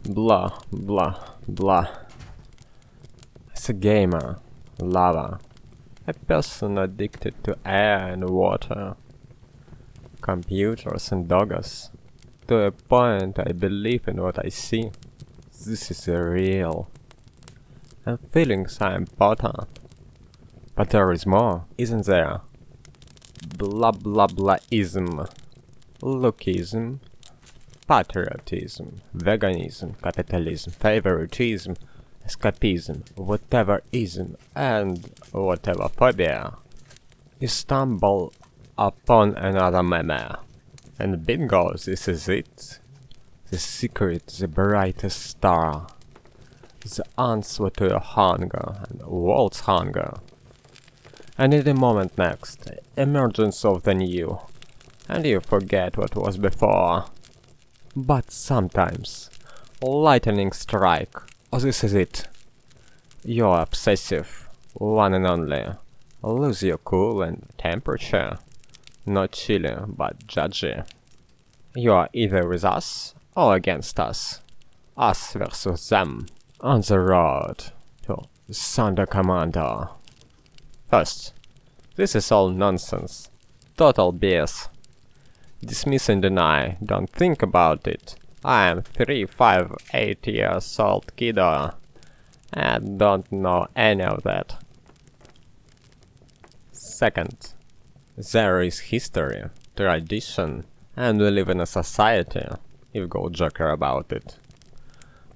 Blah blah blah. As a gamer, lover, a person addicted to air and water, computers and doggas, to a point I believe in what I see. This is real. And feelings are important. But there is more, isn't there? Blablablaism, lookism, patriotism, veganism, capitalism, favoritism, escapism, whatever-ism, and whatever-phobia. You stumble upon another meme, and bingo, this is it. The secret, the brightest star, the answer to your hunger and world's hunger. And in a moment next, emergence of the new, and you forget what was before. But sometimes, lightning strike, oh this is it. You're obsessive, one and only, lose your cool and temperature, not chilly but judgy. You are either with us or against us versus them, on the road to Sonderkommando. First, this is all nonsense, total BS. Dismiss and deny, don't think about it. I am 3, 5, 8 years old kiddo, and don't know any of that. Second, there is history, tradition, and we live in a society, if go joker about it.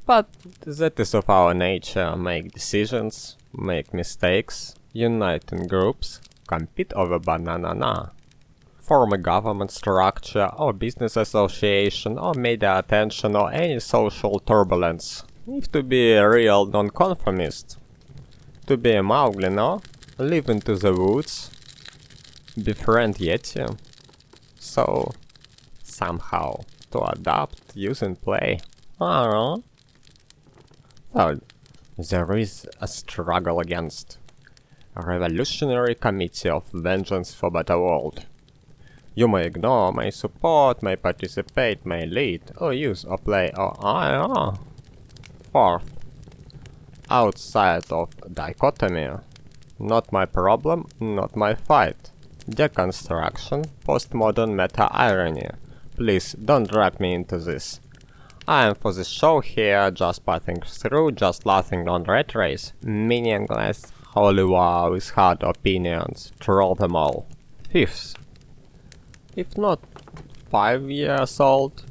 But that is of our nature, make decisions, make mistakes, unite in groups, compete over banana, form a government structure or business association or media attention or any social turbulence. If to be a real nonconformist, to be a Mowgli, no? Live into the woods, befriend Yeti, so somehow to adapt, use and play. I don't know. Third, there is a struggle against a revolutionary committee of vengeance for better world. You may ignore, may support, may participate, may lead, or use, or play, or I don't know. Fourth, outside of dichotomy, not my problem, not my fight. Deconstruction, postmodern meta-irony. Please don't drag me into this. I am for the show here, just passing through, just laughing on rat race. Meaningless, holy wow with hard opinions, troll them all. Fifth, if not 5 years old,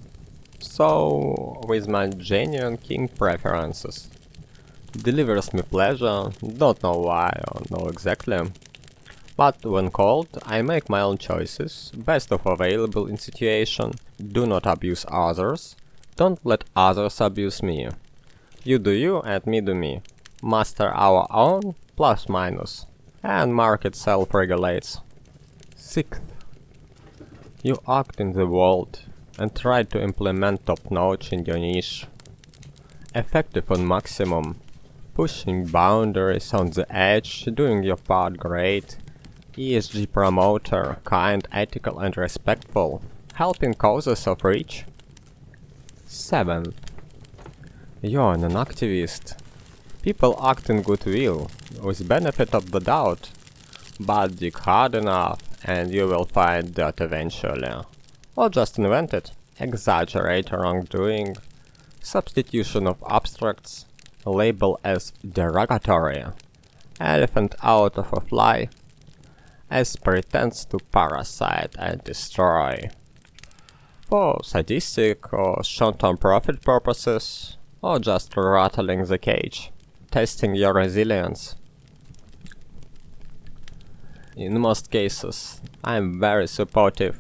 so with my genuine king preferences. Delivers me pleasure, don't know why or know exactly. But when called, I make my own choices, best of available in situation, do not abuse others, don't let others abuse me. You do you and me do me. Master our own, plus minus. And market self-regulates. Sixth, you act in the world and try to implement top-notch in your niche. Effective on maximum, pushing boundaries on the edge, doing your part great. ESG promoter, kind, ethical and respectful, helping causes of reach. 7th, you're an activist. People act in goodwill, with benefit of the doubt, but dig hard enough and you will find that eventually. Or just invent it, exaggerate wrongdoing, substitution of abstracts, label as derogatory, elephant out of a fly, as pretends to parasite and destroy. For sadistic or short-term profit purposes, or just rattling the cage, testing your resilience. In most cases, I am very supportive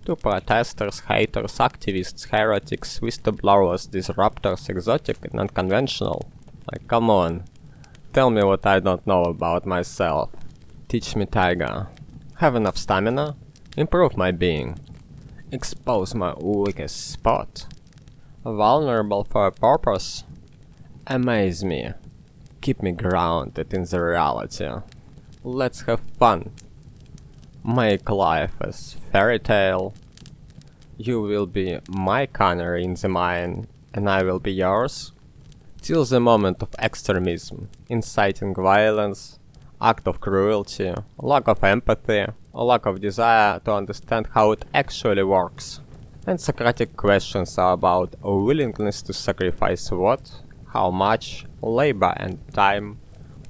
to protesters, haters, activists, heretics, whistleblowers, disruptors, exotic and unconventional. Like, come on, tell me what I don't know about myself. Teach me, tiger. Have enough stamina? Improve my being. Expose my weakest spot. Vulnerable for a purpose? Amaze me. Keep me grounded in the reality. Let's have fun. Make life as fairy tale. You will be my canary in the mine, and I will be yours, till the moment of extremism, inciting violence, act of cruelty, lack of empathy, or lack of desire to understand how it actually works. And Socratic questions are about a willingness to sacrifice what, how much, labor and time,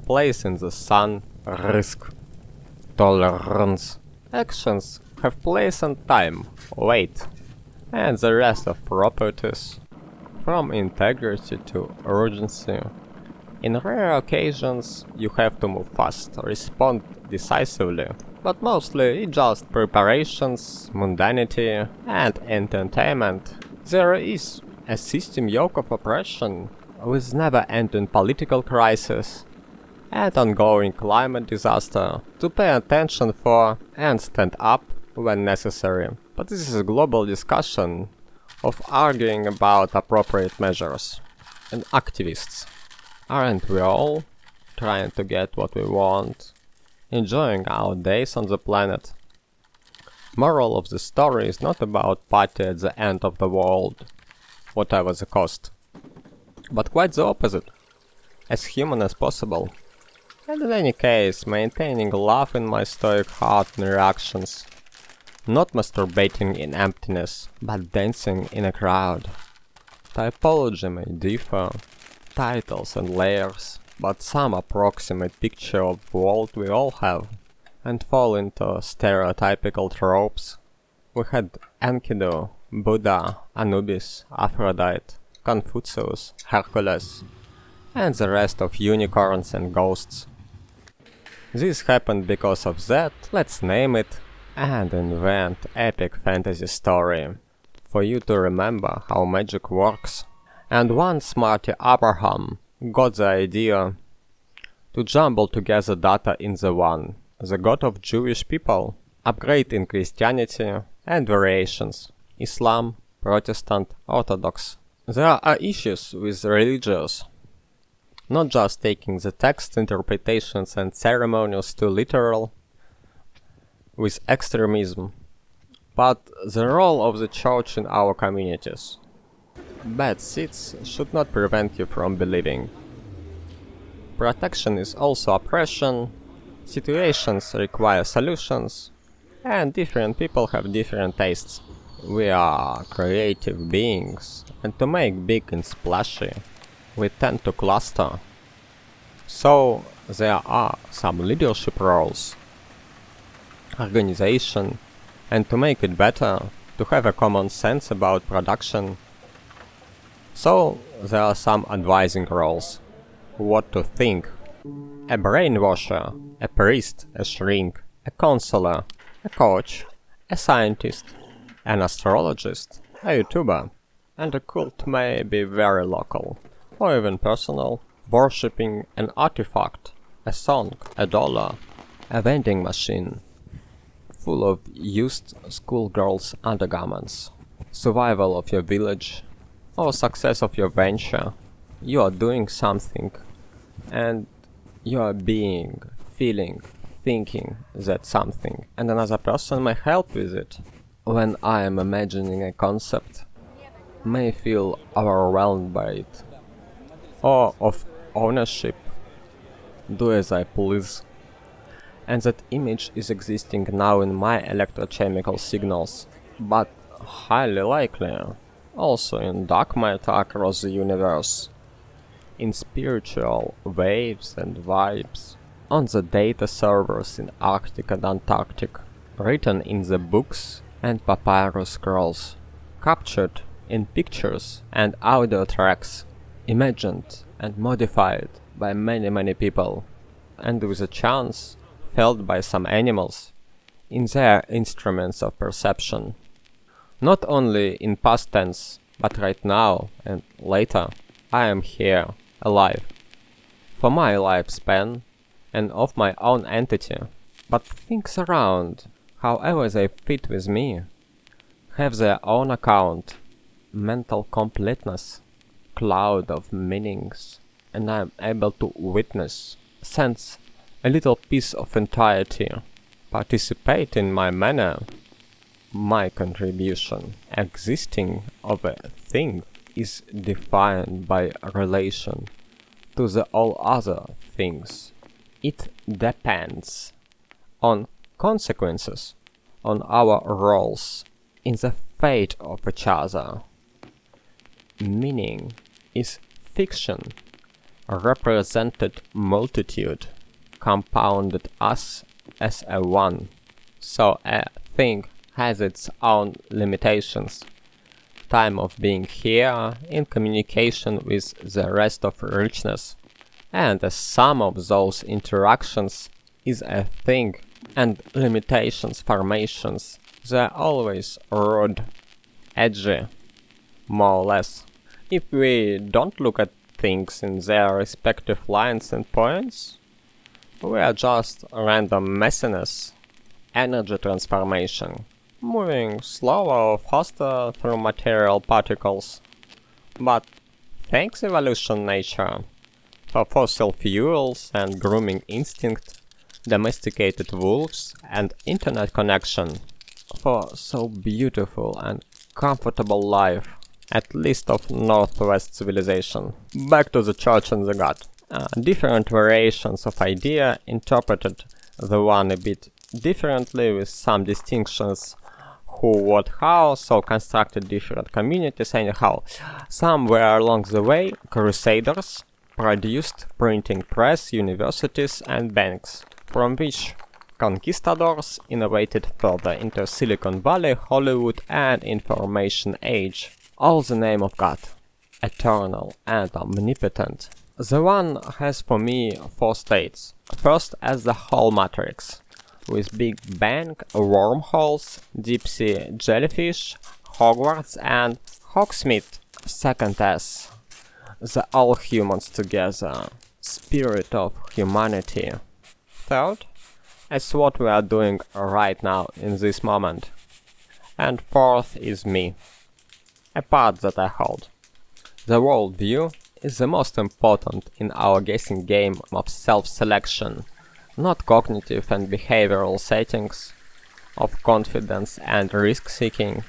place in the sun, risk, tolerance. Actions have place and time, weight, and the rest of properties, from integrity to urgency. In rare occasions, you have to move fast, respond decisively, but mostly it's just preparations, mundanity, and entertainment. There is a system yoke of oppression, with never-ending political crisis, and ongoing climate disaster, to pay attention for and stand up when necessary. But this is a global discussion of arguing about appropriate measures. And activists. Aren't we all trying to get what we want, enjoying our days on the planet? Moral of the story is not about party at the end of the world, whatever the cost, but quite the opposite, as human as possible. And in any case, maintaining love in my stoic heart and reactions, not masturbating in emptiness, but dancing in a crowd. Typology may differ, titles and layers, but some approximate picture of the world we all have, and fall into stereotypical tropes. We had Enkidu, Buddha, Anubis, Aphrodite, Confucius, Hercules, and the rest of unicorns and ghosts. This happened because of that, let's name it, and invent epic fantasy story, for you to remember how magic works. And one smarty Abraham got the idea to jumble together data in the one, the God of Jewish people, upgrade in Christianity, and variations, Islam, Protestant, Orthodox. There are issues with religious, not just taking the text interpretations and ceremonials too literal, with extremism, but the role of the church in our communities. Bad seeds should not prevent you from believing. Protection is also oppression, situations require solutions, and different people have different tastes. We are creative beings, and to make big and splashy, we tend to cluster. So there are some leadership roles, organization, and to make it better, to have a common sense about production. So there are some advising roles, what to think. A brainwasher, a priest, a shrink, a counselor, a coach, a scientist, an astrologist, a YouTuber, and a cult may be very local, or even personal, worshipping an artifact, a song, a dollar, a vending machine, full of used schoolgirls' undergarments, survival of your village, or success of your venture. You are doing something, and you are being, feeling, thinking that something, and another person may help with it. When I am imagining a concept, may feel overwhelmed by it, or of ownership, do as I please, and that image is existing now in my electrochemical signals, but highly likely also in dark matter across the universe, in spiritual waves and vibes, on the data servers in Arctic and Antarctic, written in the books and papyrus scrolls, captured in pictures and audio tracks, imagined and modified by many people, and with a chance felt by some animals in their instruments of perception. Not only in past tense, but right now and later, I am here, alive, for my lifespan and of my own entity. But things around, however they fit with me, have their own account, mental completeness, cloud of meanings, and I am able to witness, sense a little piece of entirety, participate in my manner, my contribution, existing of a thing, is defined by relation to the all other things. It depends on consequences, on our roles in the fate of each other. Meaning is fiction, a represented multitude, compounded as a one. So a thing has its own limitations. Time of being here in communication with the rest of richness, and the sum of those interactions is a thing, and limitations, formations, they're always rude, edgy, more or less. If we don't look at things in their respective lines and points, we are just random messiness, energy transformation, moving slower or faster through material particles. But thanks evolution nature for fossil fuels and grooming instinct, domesticated wolves and internet connection, for so beautiful and comfortable life, at least of Northwest civilization. Back to the church and the God. Different variations of idea interpreted the one a bit differently with some distinctions who, what, how, so constructed different communities anyhow. Somewhere along the way, crusaders produced printing press, universities and banks, from which conquistadors innovated further into Silicon Valley, Hollywood and Information Age. All the name of God, eternal and omnipotent. The one has for me four states. First as the whole matrix, with Big Bang, wormholes, deep sea jellyfish, Hogwarts and Hogsmeade. Second as the all humans together, spirit of humanity. Third, as what we are doing right now in this moment. And fourth is me, a part that I hold. The worldview is the most important in our guessing game of self-selection, not cognitive and behavioral settings of confidence and risk-seeking,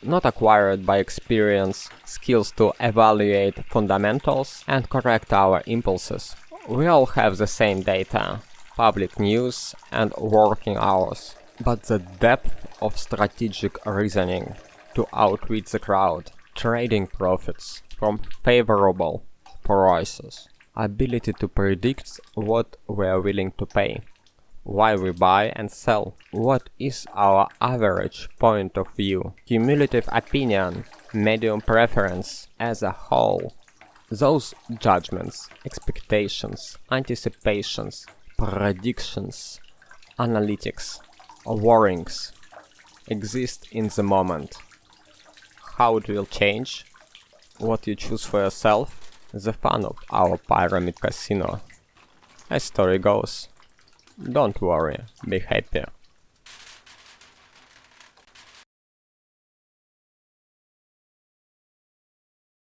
not acquired by experience, skills to evaluate fundamentals and correct our impulses. We all have the same data, public news and working hours, but the depth of strategic reasoning to outwit the crowd, trading profits from favorable prices, ability to predict what we are willing to pay, why we buy and sell, what is our average point of view, cumulative opinion, medium preference as a whole. Those judgments, expectations, anticipations, predictions, analytics, worryings exist in the moment. How it will change, what you choose for yourself, the fun of our pyramid casino. As story goes, don't worry, be happy.